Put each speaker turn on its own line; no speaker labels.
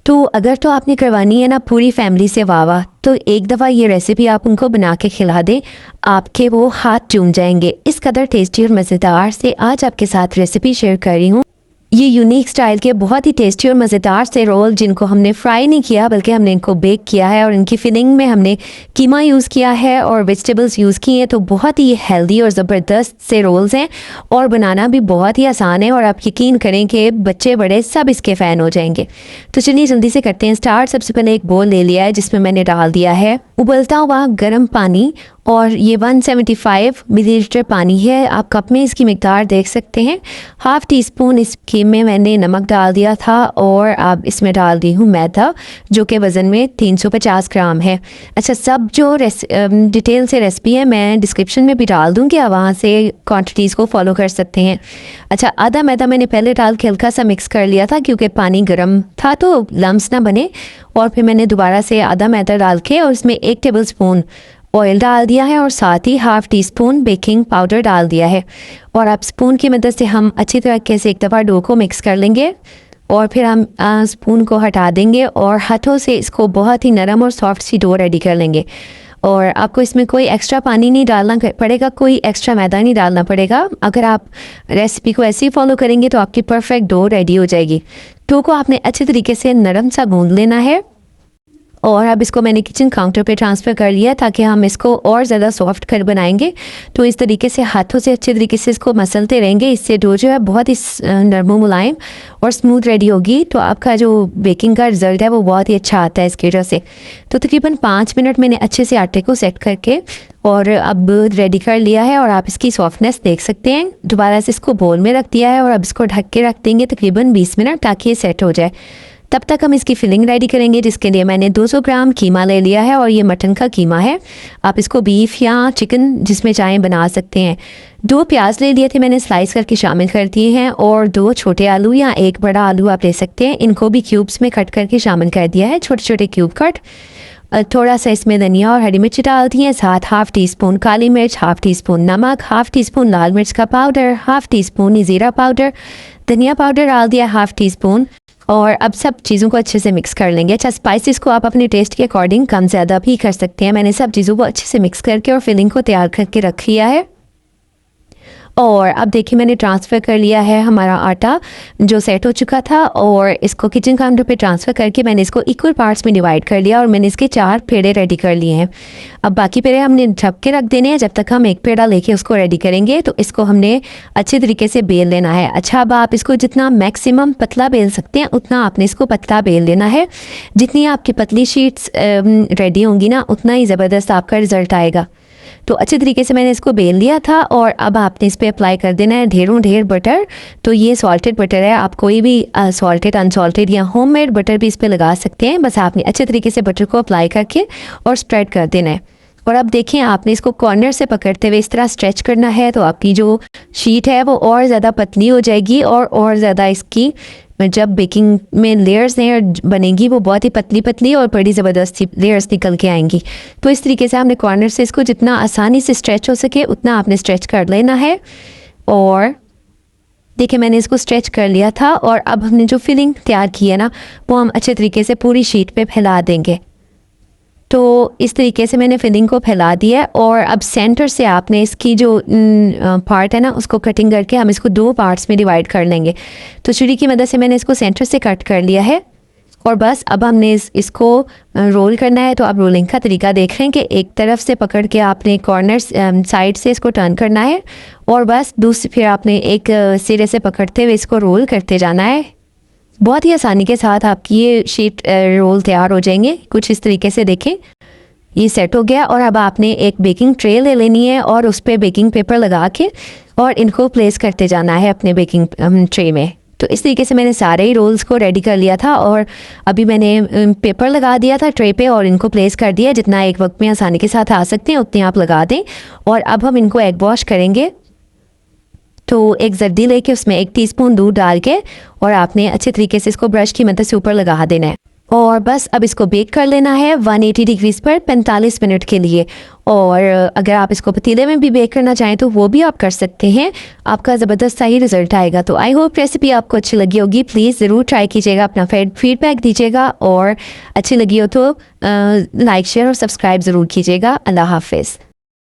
तो अगर तो आपने करवानी है ना पूरी फैमिली से वाह, तो एक दफ़ा ये रेसिपी आप उनको बना के खिला दें, आपके वो हाथ चूम जाएंगे। इस कदर टेस्टी और मज़ेदार से आज आपके साथ रेसिपी शेयर कर रही हूँ। ये यूनिक स्टाइल के बहुत ही टेस्टी और मज़ेदार से रोल, जिनको हमने फ्राई नहीं किया बल्कि हमने इनको बेक किया है, और इनकी फिलिंग में हमने कीमा यूज़ किया है और वेजिटेबल्स यूज़ किए हैं। तो बहुत ही हेल्दी और ज़बरदस्त से रोल्स हैं और बनाना भी बहुत ही आसान है, और आप यकीन करें कि बच्चे बड़े सब इसके फ़ैन हो जाएंगे। तो चलिए जल्दी से करते हैं स्टार्ट। सबसे पहले एक बोल ले लिया है जिसमें मैंने डाल दिया है उबलता हुआ गर्म पानी, और ये 175 मिलीलीटर पानी है। आप कप में इसकी मिकदार देख सकते हैं। हाफ़ टी स्पून इसके में मैंने नमक डाल दिया था, और अब इसमें डाल दी हूँ मैदा, जो कि वज़न में 350 ग्राम है। अच्छा, सब जो डिटेल से रेसिपी है मैं डिस्क्रिप्शन में भी डाल दूँगी, आप वहाँ से क्वांटिटीज़ को फॉलो कर सकते हैं। अच्छा, आधा मैदा मैंने पहले डाल के हल्का सा मिक्स कर लिया था क्योंकि पानी गर्म था तो लम्स ना बने, और फिर मैंने दोबारा से आधा मैदा डाल के और इसमें 1 टेबल स्पून ऑयल डाल दिया है, और साथ ही half teaspoon baking powder डाल दिया है। और अब स्पून की मदद से हम अच्छी तरीके से एक दफ़ा डो को मिक्स कर लेंगे, और फिर हम स्पून को हटा देंगे और हाथों से इसको बहुत ही नरम और सॉफ्ट सी डो रेडी कर लेंगे। और आपको इसमें कोई एक्स्ट्रा पानी नहीं डालना पड़ेगा, कोई एक्स्ट्रा मैदा नहीं डालना पड़ेगा। अगर आप रेसिपी को ऐसे ही फॉलो करेंगे तो आपकी परफेक्ट डो रेडी हो जाएगी। डो को आपने अच्छे तरीके से नरम सा गूंद लेना है, और अब इसको मैंने किचन काउंटर पे ट्रांसफ़र कर लिया ताकि हम इसको और ज़्यादा सॉफ्ट कर बनाएंगे। तो इस तरीके से हाथों से अच्छे तरीके से इसको मसलते रहेंगे, इससे डो जो है बहुत ही नरम मुलायम और स्मूथ रेडी होगी। तो आपका जो बेकिंग का रिज़ल्ट है वो बहुत ही अच्छा आता है इसकी वजह से। तो तकरीबन 5 मिनट मैंने अच्छे से आटे को सेट करके और अब रेडी कर लिया है, और आप इसकी सॉफ्टनेस देख सकते हैं। दोबारा से इसको बोल में रख दिया है और अब इसको ढक के रख देंगे तकरीबन 20 मिनट ताकि ये सेट हो जाए। तब तक हम इसकी फिलिंग रेडी करेंगे, जिसके लिए मैंने 200 ग्राम कीमा ले लिया है, और ये मटन का कीमा है। आप इसको बीफ या चिकन जिसमें चाहें बना सकते हैं। 2 प्याज ले लिए थे मैंने, स्लाइस करके शामिल कर दिए हैं, और 2 छोटे आलू या 1 बड़ा आलू आप ले सकते हैं, इनको भी क्यूब्स में कट करके शामिल कर दिया है, छोटे छोटे क्यूब कट। थोड़ा सा इसमें धनिया और हरी मिर्च डाल दी है, साथ हाफ़ टी स्पून काली मिर्च, हाफ़ टी स्पून नमक, हाफ़ टी स्पून लाल मिर्च का पाउडर, हाफ़ टी स्पून ज़ीरा पाउडर, धनिया पाउडर डाल दिया हाफ़ टी स्पून, और अब सब चीज़ों को अच्छे से मिक्स कर लेंगे। अच्छा, स्पाइसेस को आप अपने टेस्ट के अकॉर्डिंग कम ज़्यादा भी कर सकते हैं। मैंने सब चीज़ों को अच्छे से मिक्स करके और फिलिंग को तैयार करके रख लिया है। और अब देखिए मैंने ट्रांसफ़र कर लिया है हमारा आटा जो सेट हो चुका था, और इसको किचन काउंटर पे ट्रांसफ़र करके मैंने इसको इक्वल पार्ट्स में डिवाइड कर लिया, और मैंने इसके 4 पेड़े रेडी कर लिए हैं। अब बाकी पेड़े हमने ढक के रख देने हैं जब तक हम एक पेड़ा लेके उसको रेडी करेंगे। तो इसको हमने अच्छे तरीके से बेल लेना है। अच्छा, अब आप इसको जितना मैक्सिमम पतला बेल सकते हैं उतना आपने इसको पतला बेल लेना है। जितनी आपकी पतली शीट्स रेडी होंगी ना, उतना ही ज़बरदस्त आपका रिज़ल्ट आएगा। तो अच्छे तरीके से मैंने इसको बेल लिया था, और अब आपने इस पर अप्लाई कर देना है ढेर बटर। तो ये सॉल्टेड बटर है, आप कोई भी सॉल्टेड अनसॉल्टेड या होममेड बटर भी इस पर लगा सकते हैं। बस आपने अच्छे तरीके से बटर को अप्लाई करके और स्प्रेड कर देना है। और अब देखें, आपने इसको कॉर्नर से पकड़ते हुए इस तरह स्ट्रेच करना है, तो आपकी जो शीट है वो और ज़्यादा पतली हो जाएगी, और ज़्यादा इसकी जब बेकिंग में लेयर्स हैं बनेगी वो बहुत ही पतली पतली और बड़ी ज़बरदस्त लेयर्स निकल के आएंगी। तो इस तरीके से आपने कॉर्नर से इसको जितना आसानी से स्ट्रेच हो सके उतना आपने स्ट्रेच कर लेना है। और देखिए मैंने इसको स्ट्रेच कर लिया था, और अब हमने जो फिलिंग तैयार की है ना, वो हम अच्छे तरीके से पूरी शीट पे फैला देंगे। तो इस तरीके से मैंने फिलिंग को फैला दिया है, और अब सेंटर से आपने इसकी जो पार्ट है ना उसको कटिंग करके हम इसको 2 पार्ट्स में डिवाइड कर लेंगे। तो छुरी की मदद से मैंने इसको सेंटर से कट कर लिया है, और बस अब हमने इसको रोल करना है। तो आप रोलिंग का तरीका देख रहे हैं कि एक तरफ से पकड़ के आपने कॉर्नर साइड से इसको टर्न करना है, और बस दूसरी फिर आपने एक सिरे से पकड़ते हुए इसको रोल करते जाना है। बहुत ही आसानी के साथ आपकी ये शीट रोल तैयार हो जाएंगे। कुछ इस तरीके से देखें, ये सेट हो गया। और अब आपने एक बेकिंग ट्रे ले लेनी है, और उस पर बेकिंग पेपर लगा के और इनको प्लेस करते जाना है अपने बेकिंग ट्रे में। तो इस तरीके से मैंने सारे ही रोल्स को रेडी कर लिया था, और अभी मैंने पेपर लगा दिया था ट्रे पे और इनको प्लेस कर दिया। जितना एक वक्त में आसानी के साथ आ सकते हैं उतने आप लगा दें। और अब हम इनको एग वॉश करेंगे। तो एक जर्दी लेके उसमें 1 टीस्पून दूध डाल के और आपने अच्छे तरीके से इसको ब्रश की मदद से ऊपर लगा देना है, और बस अब इसको बेक कर लेना है 180 डिग्रीज पर 45 मिनट के लिए। और अगर आप इसको पतीले में भी बेक करना चाहें तो वो भी आप कर सकते हैं, आपका ज़बरदस्त सा ही रिज़ल्ट आएगा। तो आई होप रेसिपी आपको अच्छी लगी होगी। प्लीज़ ज़रूर ट्राई कीजिएगा, अपना फीडबैक दीजिएगा और अच्छी लगी हो तो लाइक शेयर और सब्सक्राइब ज़रूर कीजिएगा। अल्लाह हाफिज़।